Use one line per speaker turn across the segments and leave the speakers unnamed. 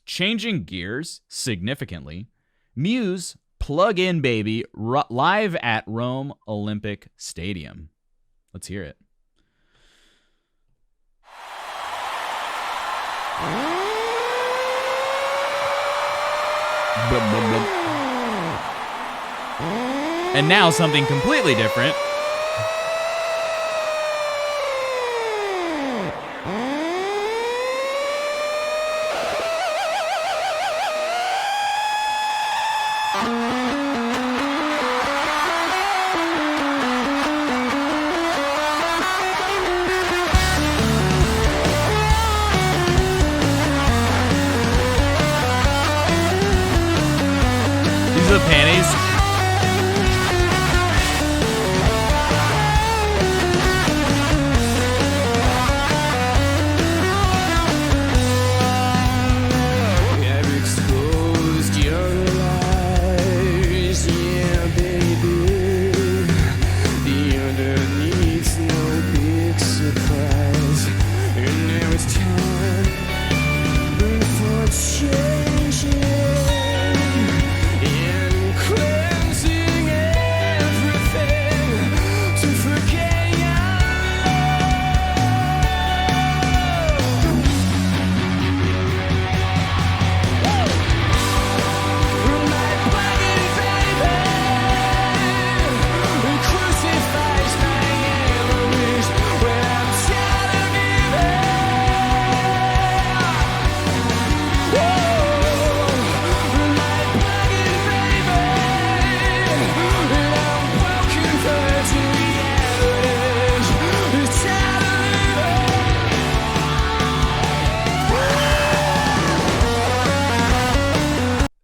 changing gears significantly, Muse Plug In Baby live at Rome Olympic Stadium. Let's hear it. And now something completely different. These are the panties.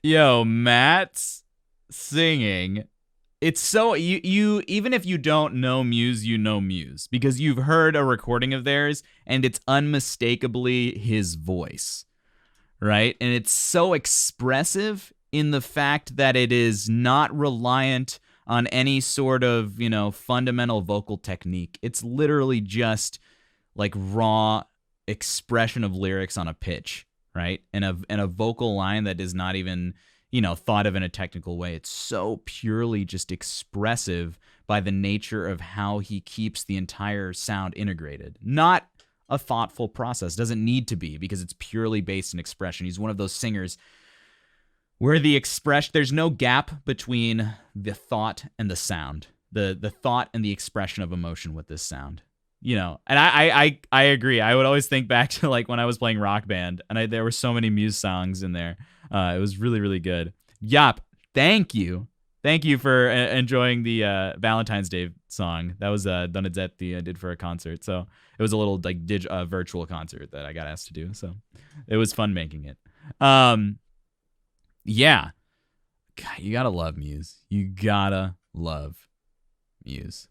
Yo, Matt's singing. It's so you even if you don't know Muse, you know Muse because you've heard a recording of theirs and it's unmistakably his voice, right? And it's so expressive in the fact that it is not reliant on any sort of, fundamental vocal technique. It's literally just like raw expression of lyrics on a pitch, right? And a vocal line that is not even, thought of in a technical way. It's so purely just expressive by the nature of how he keeps the entire sound integrated. Not a thoughtful process. Doesn't need to be because it's purely based in expression. He's one of those singers where there's no gap between the thought and the sound. The thought and the expression of emotion with this sound. And I agree. I would always think back to like when I was playing Rock Band, and there were so many Muse songs in there. It was really, really good. Yap, thank you for enjoying the Valentine's Day song. That was Donizetti did for a concert, so it was a little like virtual concert that I got asked to do. So it was fun making it. Yeah, God, you gotta love Muse. You gotta love Muse.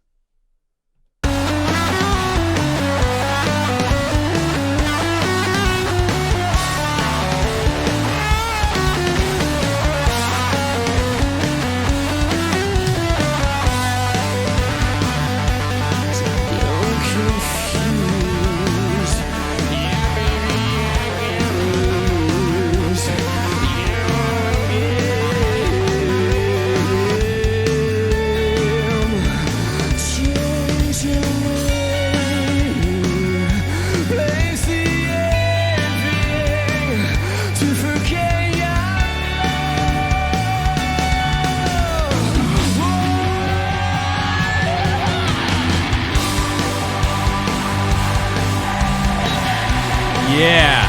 Yeah.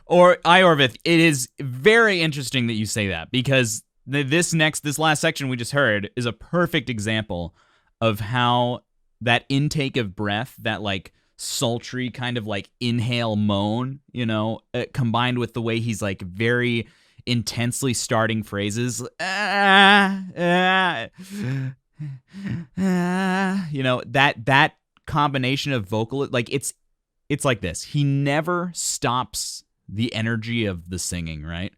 Or Iorvith, it is very interesting that you say that because this last section we just heard is a perfect example of how that intake of breath, that like sultry kind of like inhale moan, combined with the way he's like very intensely starting phrases, that combination of vocal, like it's like this. He never stops the energy of the singing, right?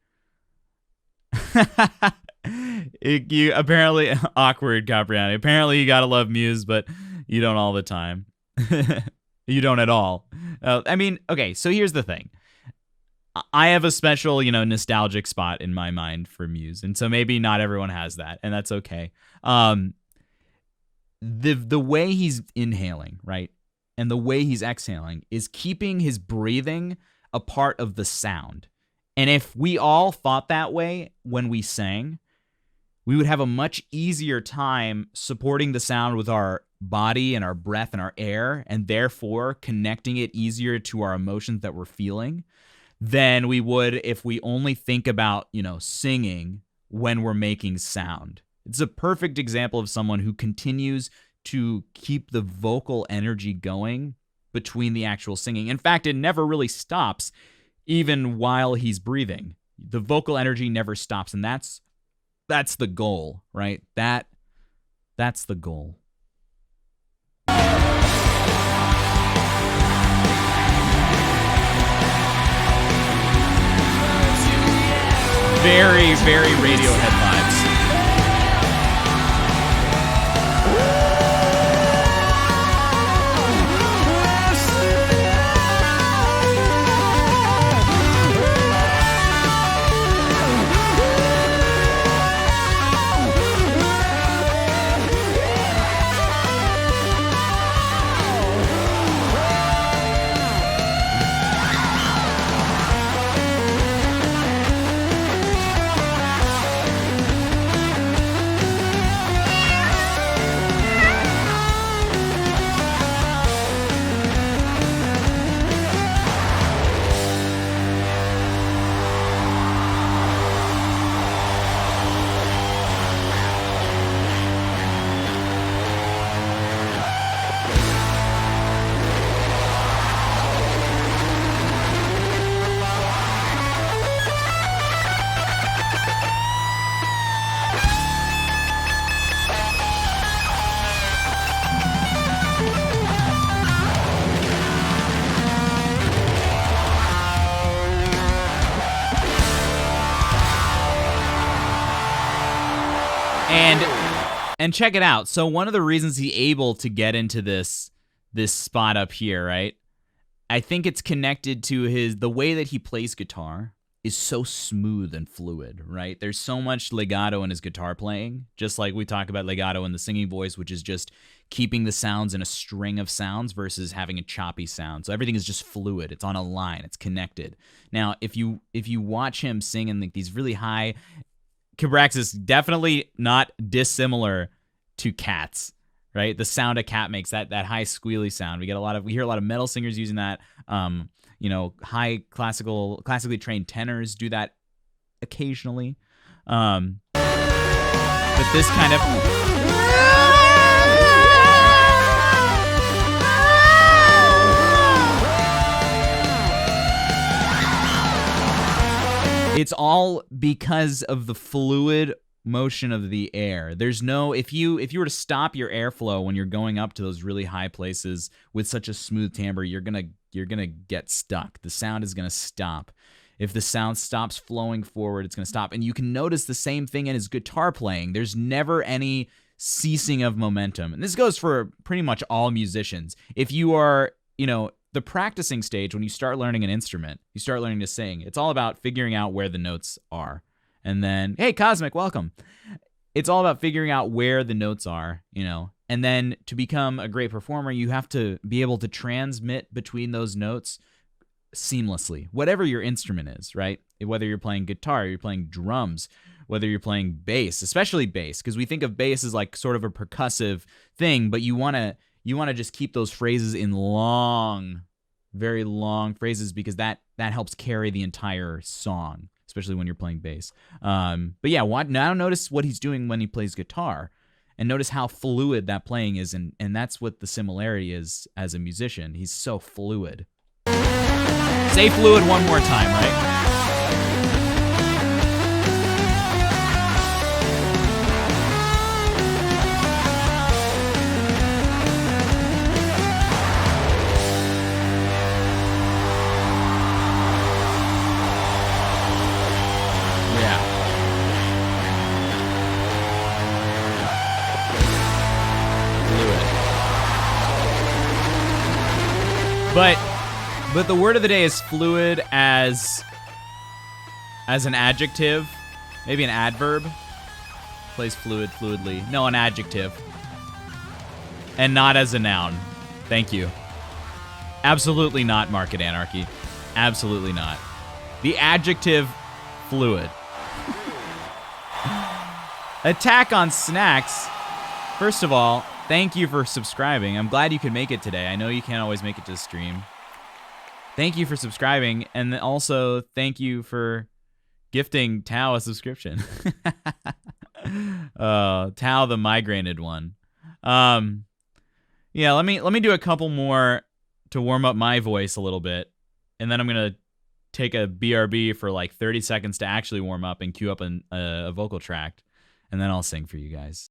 You apparently awkward, Capriani. Apparently, you gotta love Muse, but you don't all the time. You don't at all. I mean, okay. So here's the thing. I have a special, nostalgic spot in my mind for Muse, and so maybe not everyone has that, and that's okay. The way he's inhaling, right, and the way he's exhaling is keeping his breathing a part of the sound. And if we all thought that way when we sang, we would have a much easier time supporting the sound with our body and our breath and our air, and therefore connecting it easier to our emotions that we're feeling than we would if we only think about, singing when we're making sound. It's a perfect example of someone who continues to keep the vocal energy going between the actual singing. In fact, it never really stops, even while he's breathing. The vocal energy never stops, and that's the goal, right? That's the goal. Very, very Radiohead vibes. And check it out. So one of the reasons he's able to get into this spot up here, right? I think it's connected to the way that he plays guitar is so smooth and fluid, right? There's so much legato in his guitar playing, just like we talk about legato in the singing voice, which is just keeping the sounds in a string of sounds versus having a choppy sound. So everything is just fluid. It's on a line. It's connected. Now, if you watch him sing in these really high, Cabraxis, definitely not dissimilar to Cats, right? The sound a cat makes, that high squealy sound. We hear a lot of metal singers using that. High classically trained tenors do that occasionally. But this kind of it's all because of the fluid motion of the air. There's no, if you were to stop your airflow when you're going up to those really high places with such a smooth timbre, you're gonna get stuck. The sound is gonna stop. If the sound stops flowing forward, it's gonna stop. And you can notice the same thing in his guitar playing. There's never any ceasing of momentum. And this goes for pretty much all musicians. If you are, the practicing stage, when you start learning an instrument, you start learning to sing, it's all about figuring out where the notes are. And then, hey, Cosmic, welcome. It's all about figuring out where the notes are, and then to become a great performer, you have to be able to transmit between those notes seamlessly, whatever your instrument is, right? Whether you're playing guitar, you're playing drums, whether you're playing bass, especially bass, because we think of bass as like sort of a percussive thing, but you want to just keep those phrases in long, very long phrases, because that helps carry the entire song, especially when you're playing bass. But yeah, now notice what he's doing when he plays guitar, and notice how fluid that playing is, and that's what the similarity is as a musician. He's so fluid. Say fluid one more time, right? But the word of the day is fluid as an adjective, maybe an adverb. Plays fluidly. No, an adjective. And not as a noun. Thank you. Absolutely not Market Anarchy. Absolutely not. The adjective fluid. Attack on Snacks. First of all, thank you for subscribing. I'm glad you could make it today. I know you can't always make it to the stream. Thank you for subscribing, and also thank you for gifting Tao a subscription. Tao the migrained one. Yeah, let me do a couple more to warm up my voice a little bit, and then I'm gonna take a BRB for like 30 seconds to actually warm up and cue up a vocal tract, and then I'll sing for you guys.